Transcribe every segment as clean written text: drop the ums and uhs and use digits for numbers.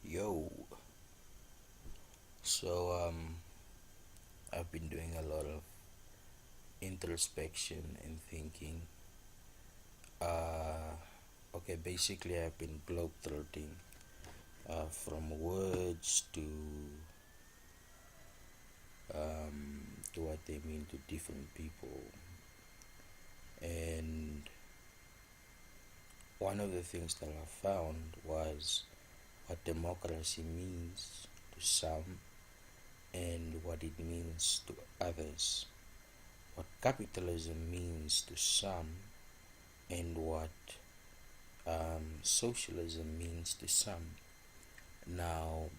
Yo, so I've been doing a lot of introspection and thinking. Uh, okay, basically I've been globetrotting from words to what they mean to different people, and one of the things that I found was what democracy means to some and what it means to others. What capitalism means to some and what socialism means to some. Now,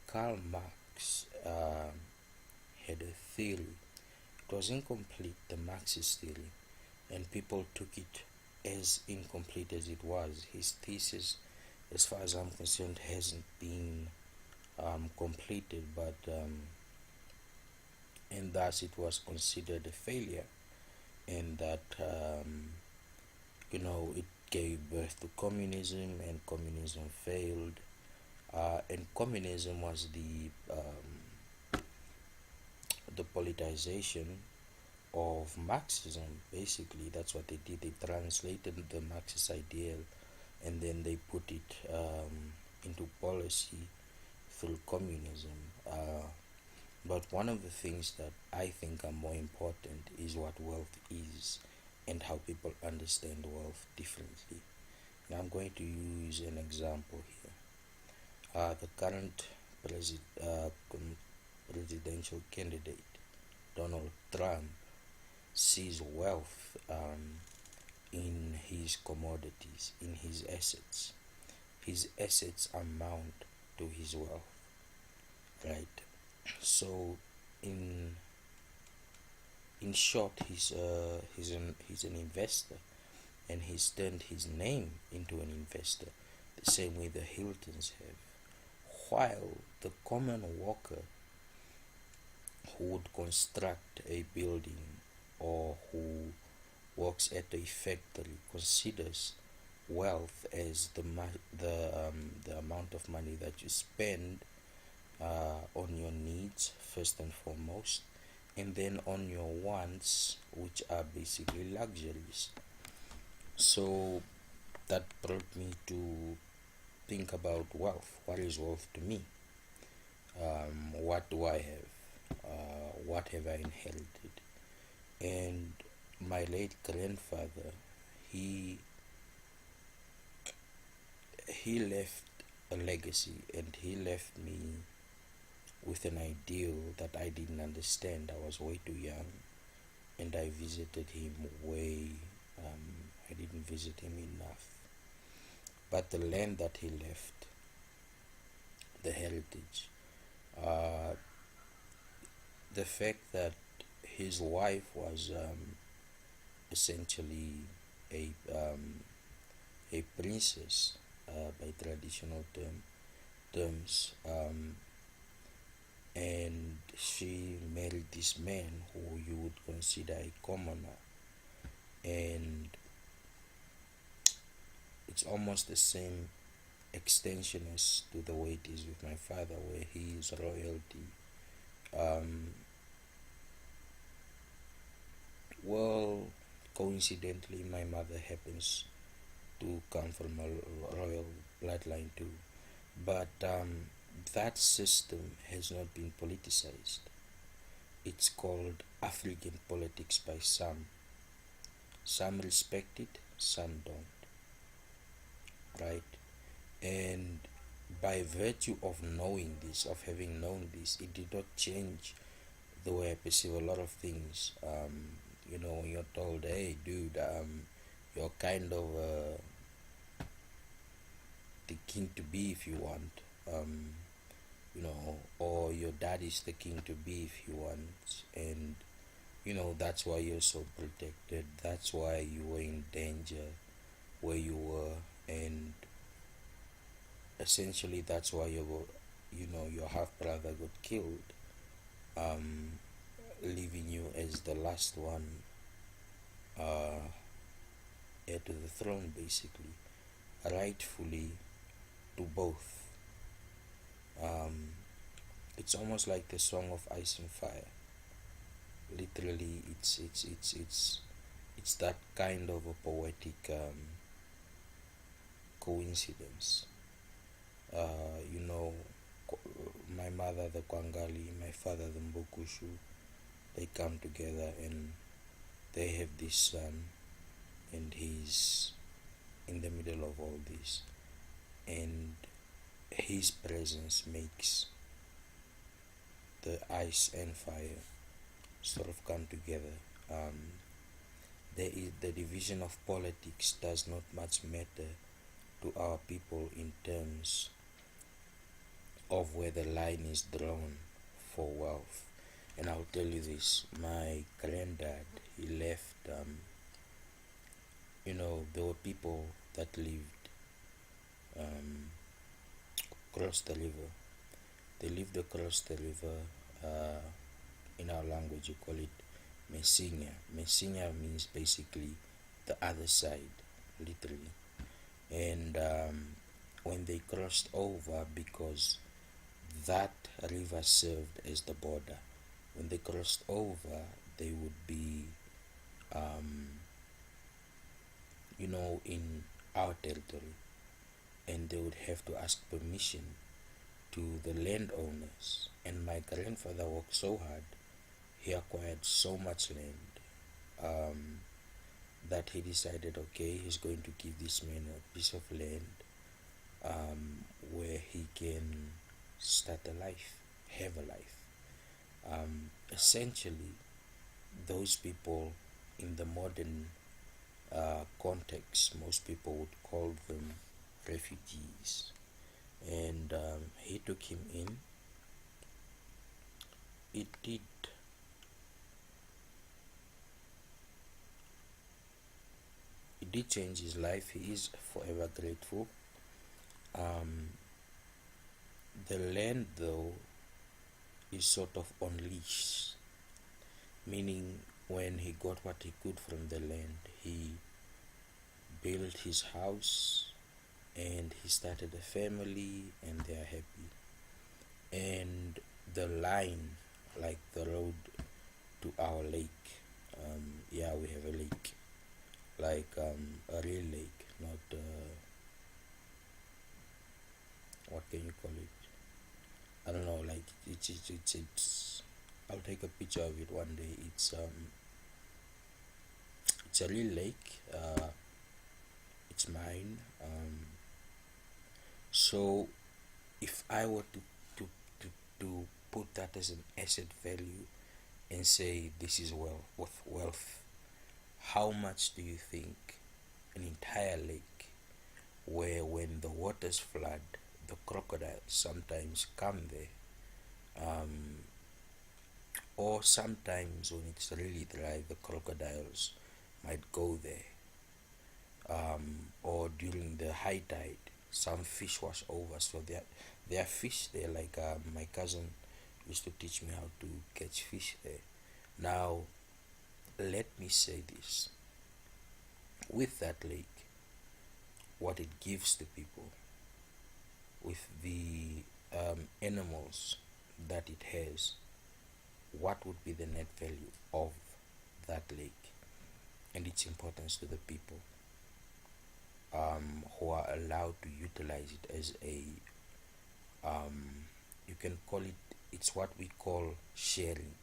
Karl Marx had a theory. It was incomplete, the Marxist theory, and people took it as incomplete as it was. His thesis, as far as I'm concerned, hasn't been completed, but and thus it was considered a failure, and that it gave birth to communism, and communism failed. And communism was the politicization of Marxism. Basically, that's what they did. They translated the Marxist ideal, and then they put it into policy through communism. But one of the things that I think are more important is what wealth is and how people understand wealth differently. And I'm going to use an example here. The current presidential candidate, Donald Trump, sees wealth in his commodities, in his assets. His assets amount to his wealth, right? So, in in short, he's an investor, and he's turned his name into an investor, the same way the Hiltons have. While the common worker who would construct a building or who works at a factory considers wealth as the amount of money that you spend on your needs first and foremost, and then on your wants, which are basically luxuries. So that brought me to think about wealth. What is wealth to me? What do I have? What have I inherited? And my late grandfather, he he left a legacy, and he left me with an ideal that I didn't understand. I was way too young, and I visited him I didn't visit him enough. But the land that he left, the heritage, uh, the fact that his wife was essentially a a princess by traditional terms, and she married this man who you would consider a commoner, and it's almost the same extension as to the way it is with my father, where he is royalty. Um, well, coincidentally, my mother happens to come from a royal bloodline too, but that system has not been politicized. It's called African politics by some. Some respect it, some don't, right? And by virtue of knowing this, of having known this, it did not change the way I perceive a lot of things. When you're told, hey, dude, you're kind of the king to be if you want, or your dad is the king to be if you want, and that's why you're so protected. That's why you were in danger where you were, and essentially that's why your half brother got killed, um, leaving you as the last one uh, heir to the throne, basically, rightfully to both. Um, it's almost like the song of ice and fire. Literally, it's that kind of a poetic coincidence. You know, my mother the Kwangali, my father the Mbokushu, they come together and they have this son, and he's in the middle of all this, and his presence makes the ice and fire sort of come together. There is the division of politics does not much matter to our people in terms of where the line is drawn for wealth. And I'll tell you this: my granddad, he left. There were people that lived um, across the river. They lived across the river. In our language, you call it Messinya. Messinya means basically the other side, literally. And when they crossed over, because that river served as the border, when they crossed over, they would be, um, in our territory, and they would have to ask permission to the landowners. And my grandfather worked so hard, he acquired so much land, um, that he decided, okay, he's going to give this man a piece of land, where he can start a life, have a life. Essentially, those people in the modern context, most people would call them refugees. And he took him in. It did change his life. He is forever grateful. Um, the land, though, is sort of unleashed, meaning when he got what he could from the land, he built his house and he started a family, and they are happy. And the line, like the road to our lake, yeah, we have a lake, like a real lake, not what can you call it? I don't know. Like it's. I'll take a picture of it one day. It's a real lake. It's mine. So if I were to put that as an asset value and say this is wealth, how much do you think an entire lake, where when the waters flood, the crocodiles sometimes come there, or sometimes when it's really dry, the crocodiles might go there, or during the high tide, some fish wash over, so there are fish there. Like my cousin used to teach me how to catch fish there. Now, let me say this: with that lake, what it gives to people, with the animals that it has, what would be the net value of that lake and its importance to the people, who are allowed to utilize it as a, you can call it, it's what we call sharing,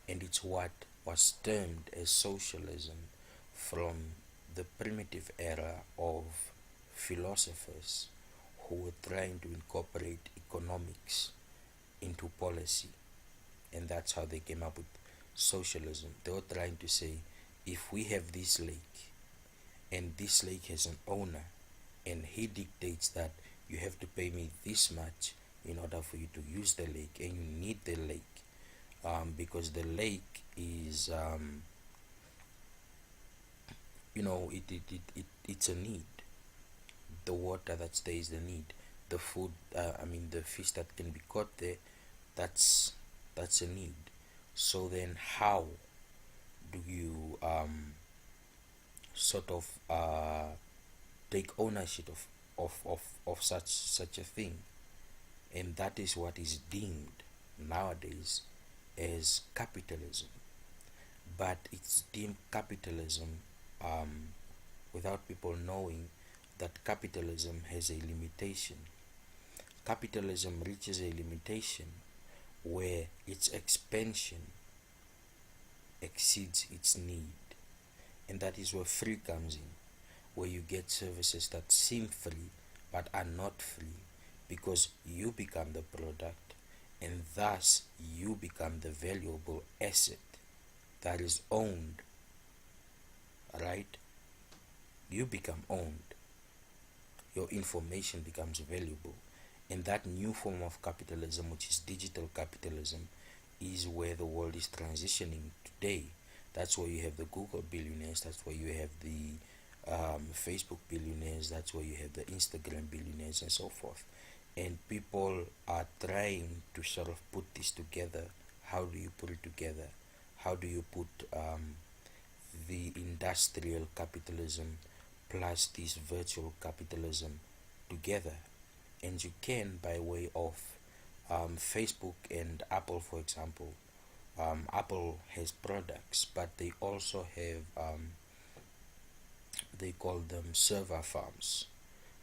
and it's what was termed as socialism from the primitive era of philosophers who were trying to incorporate economics into policy, and that's how they came up with socialism. They were trying to say, if we have this lake, and this lake has an owner, and he dictates that you have to pay me this much in order for you to use the lake, and you need the lake, because the lake is, it's a need. The water that's there is the need. The food, the fish that can be caught there, that's a need. So then, how do you sort of take ownership of such a thing? and that is what is deemed nowadays as capitalism. But it's deemed capitalism without people knowing that capitalism has a limitation. Capitalism reaches a limitation where its expansion exceeds its need, and that is where free comes in, where you get services that seem free but are not free because you become the product, and thus you become the valuable asset that is owned, right? You become owned. Your information becomes valuable. And that new form of capitalism, which is digital capitalism, is where the world is transitioning today. That's where you have the Google billionaires, that's where you have the Facebook billionaires, that's where you have the Instagram billionaires, and so forth. And people are trying to sort of put this together. How do you put it together? How do you put the industrial capitalism plus this virtual capitalism together? And you can by way of Facebook and Apple, for example. Apple has products, but they also have they call them server farms.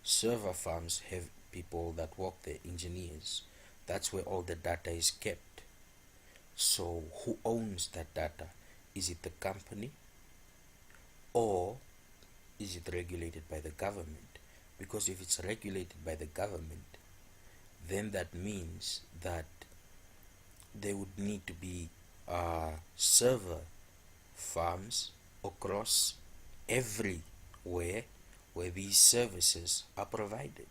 Server farms have people that work there, engineers. That's where all the data is kept. So who owns that data? Is it the company, or is it regulated by the government? Because if it's regulated by the government, then that means that there would need to be server farms across everywhere where these services are provided.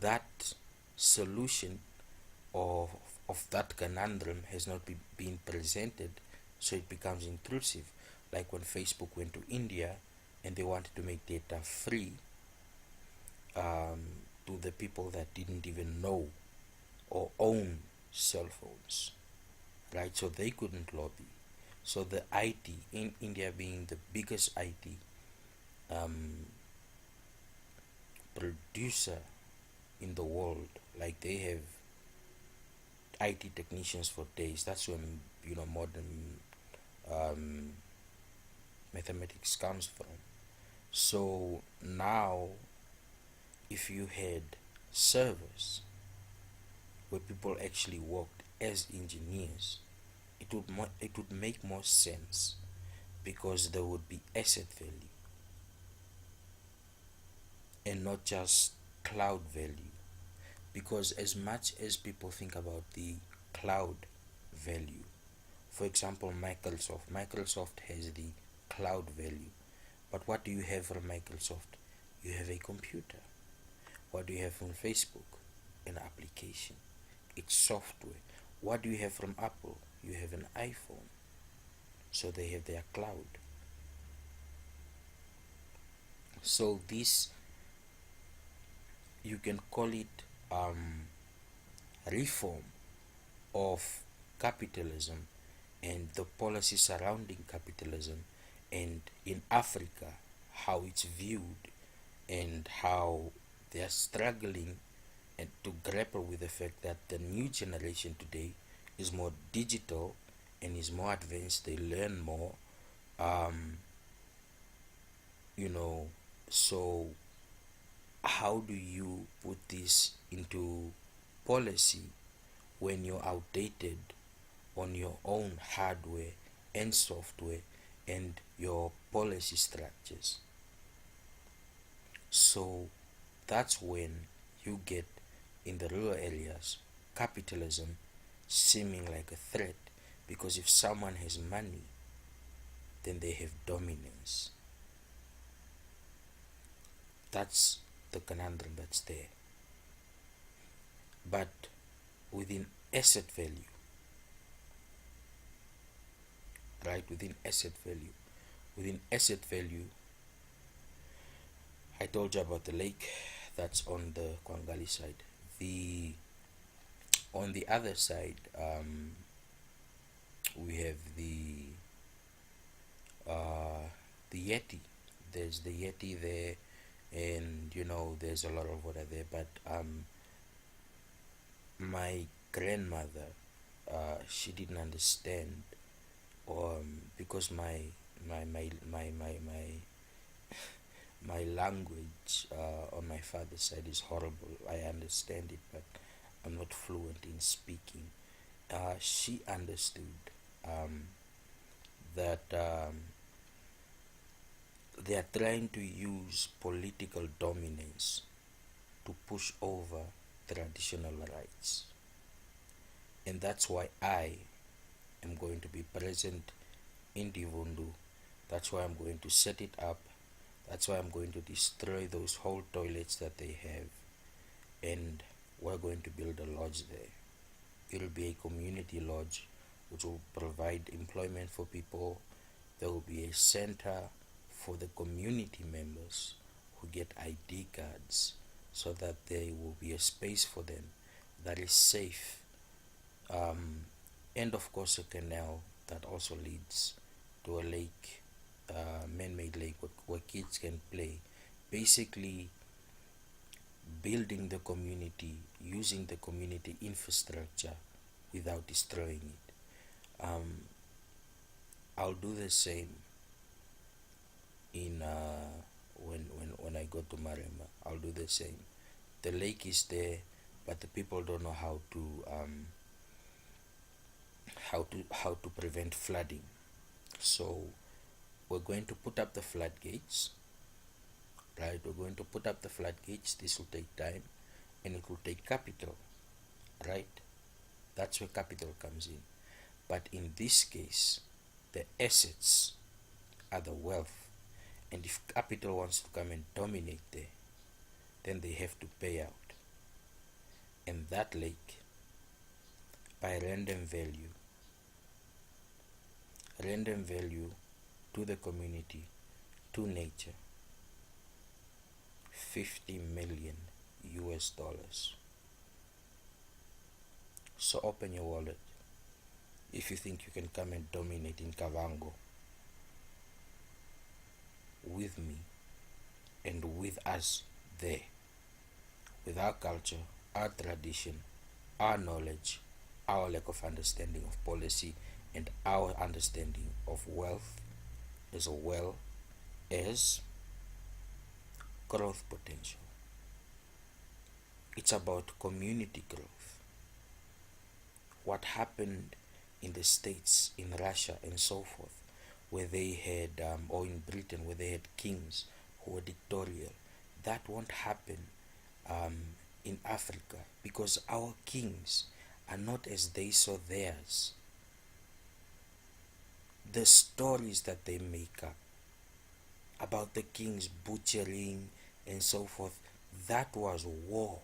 That solution of, of that conundrum has not been presented, so it becomes intrusive. Like when Facebook went to India and they wanted to make data free to the people that didn't even know or own cell phones, right? So they couldn't lobby. So the IT in India, being the biggest IT producer in the world, like they have IT technicians for days. That's when modern mathematics comes from. So now, if you had servers where people actually worked as engineers, it would make more sense, because there would be asset value and not just cloud value. Because as much as people think about the cloud value, for example, Microsoft has the cloud value, but what do you have from Microsoft? You have a computer. What do you have from Facebook? An application. It's software. What do you have from Apple? You have an iPhone. So they have their cloud. So this, you can call it reform of capitalism and the policy surrounding capitalism, and in Africa how it's viewed and how they are struggling and to grapple with the fact that the new generation today is more digital and is more advanced. They learn more, so how do you put this into policy when you're outdated on your own hardware and software and your policy structures? So that's when you get, in the rural areas, capitalism seeming like a threat, because if someone has money, then they have dominance. That's the conundrum that's there. But within asset value, right? Within asset value, I told you about the lake that's on the Kwangali side. On the other side, we have the Yeti. There's the Yeti there, and there's a lot of water there. But my grandmother, she didn't understand, because my language on my father's side is horrible. I understand it, but I'm not fluent in speaking. She understood that they are trying to use political dominance to push over traditional rights. And that's why I am going to be present in Divundu. That's why I'm going to set it up. That's why I'm going to destroy those whole toilets that they have. And we're going to build a lodge there. It'll be a community lodge which will provide employment for people. There will be a center for the community members who get ID cards, so that there will be a space for them that is safe. And of course a canal that also leads to a lake, man-made lake where kids can play. Basically building the community, using the community infrastructure without destroying it. I'll do the same in when I go to Marema. I'll do the same. The lake is there, but the people don't know how to prevent flooding. So we're going to put up the floodgates, right? We're going to put up the floodgates. This will take time, and it will take capital, right? That's where capital comes in. But in this case, the assets are the wealth. And if capital wants to come and dominate there, then they have to pay out. And that lake, by random value to the community, to nature, 50 million US dollars. So open your wallet if you think you can come and dominate in Kavango with me and with us there, with our culture, our tradition, our knowledge, our lack of understanding of policy, and our understanding of wealth, as well as growth potential. It's about community growth. What happened in the States, in Russia, and so forth, where they had, or in Britain, where they had kings who were dictatorial, that won't happen in Africa, because our kings are not as they saw theirs. The stories that they make up about the kings butchering and so forth, that was war.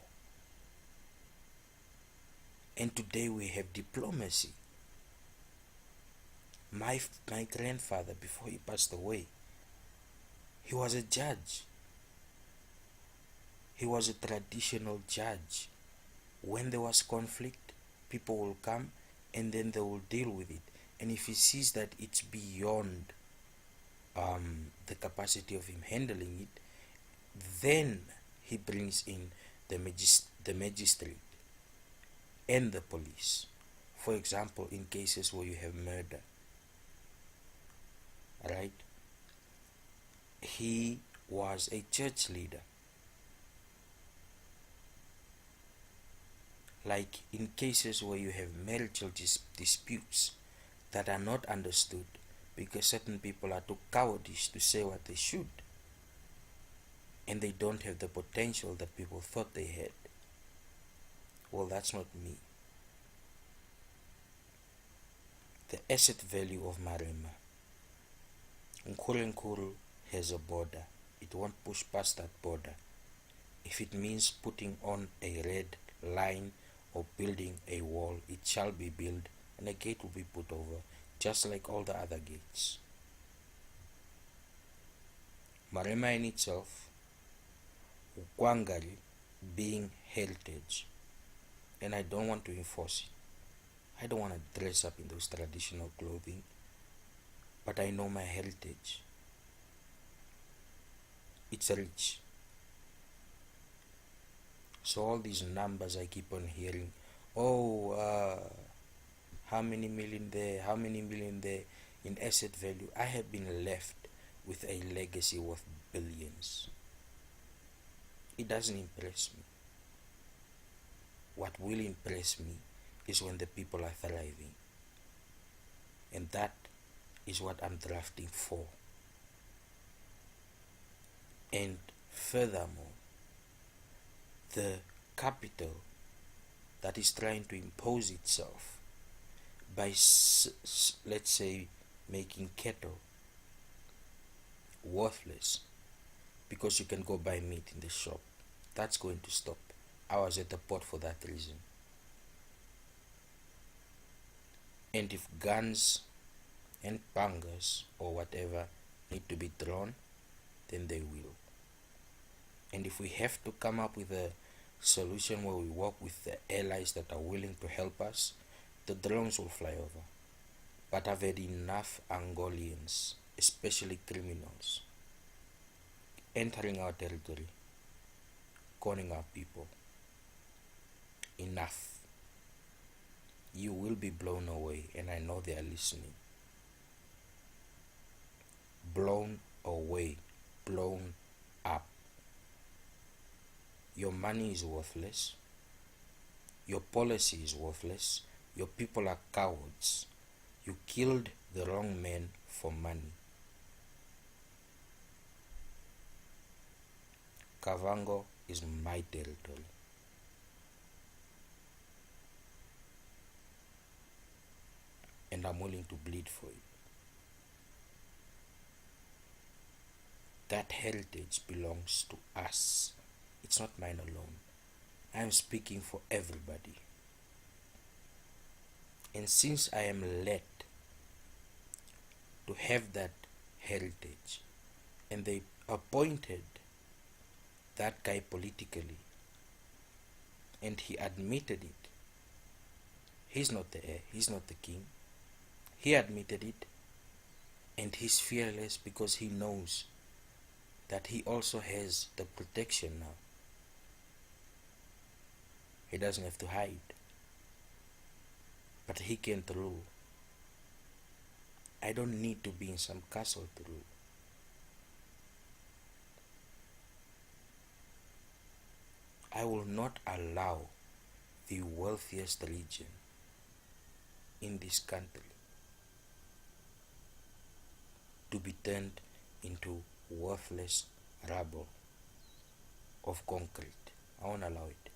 And today we have diplomacy. My grandfather, before he passed away, he was a judge. He was a traditional judge. When there was conflict, people will come and then they will deal with it. And if he sees that it's beyond the capacity of him handling it, then he brings in the magistrate and the police. For example, in cases where you have murder, right? He was a church leader. Like in cases where you have marital disputes that are not understood because certain people are too cowardice to say what they should, and they don't have the potential that people thought they had. Well, that's not me. The asset value of Marema. Nkuru has a border. It won't push past that border. If it means putting on a red line or building a wall, it shall be built, and a gate will be put over, just like all the other gates. Marema in itself, Kwangari being heritage, and I don't want to enforce it. I don't want to dress up in those traditional clothing, but I know my heritage. It's rich. So all these numbers I keep on hearing oh, how many million there, how many million there in asset value. I have been left with a legacy worth billions. It doesn't impress me. What will impress me is when the people are thriving. And that is what I'm drafting for. And furthermore, the capital that is trying to impose itself by, let's say, making cattle worthless because you can go buy meat in the shop, that's going to stop. I was at the port for that reason. And if guns and pangas or whatever need to be drawn, then they will. And if we have to come up with a solution where we work with the allies that are willing to help us, the drones will fly over. But I've had enough Angolians, especially criminals, entering our territory, conning our people. Enough. You will be blown away, and I know they are listening. Blown away, blown up. Your money is worthless. Your policy is worthless. Your people are cowards. You killed the wrong man for money. Kavango is my territory. And I'm willing to bleed for it. That heritage belongs to us. It's not mine alone. I'm speaking for everybody. And since I am led to have that heritage, and they appointed that guy politically, and he admitted it, he's not the heir, he's not the king. He admitted it, and he's fearless because he knows that he also has the protection now. He doesn't have to hide, but he can't rule. I don't need to be in some castle to rule. I will not allow the wealthiest region in this country to be turned into worthless rubble of concrete. I won't allow it.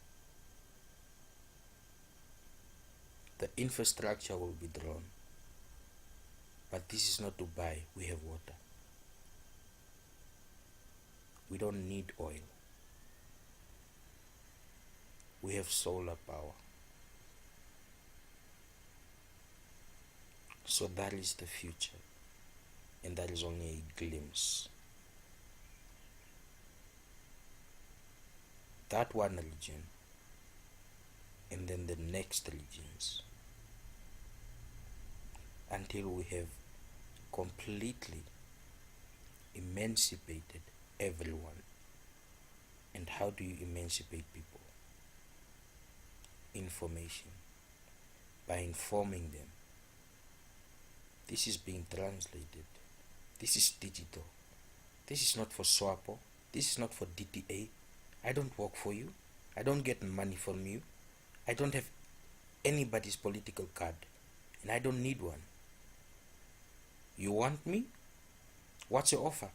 The infrastructure will be drawn, but this is not Dubai. We have water. We don't need oil. We have solar power. So that is the future, and that is only a glimpse. That one region, and then the next regions, until we have completely emancipated everyone. And how do you emancipate people? Information. By informing them. This is being translated. This is digital. This is not for SWAPO. This is not for DTA. I don't work for you. I don't get money from you. I don't have anybody's political card. And I don't need one. You want me? What's your offer?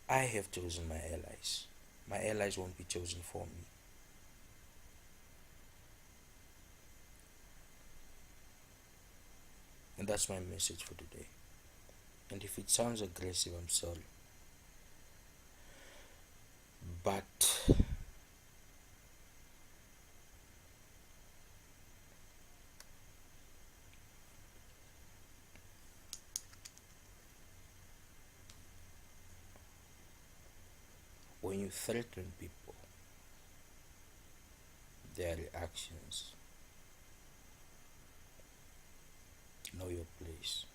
I have chosen my allies. My allies won't be chosen for me. And that's my message for today. And if it sounds aggressive, I'm sorry. But when you threaten people, their reactions, know your place.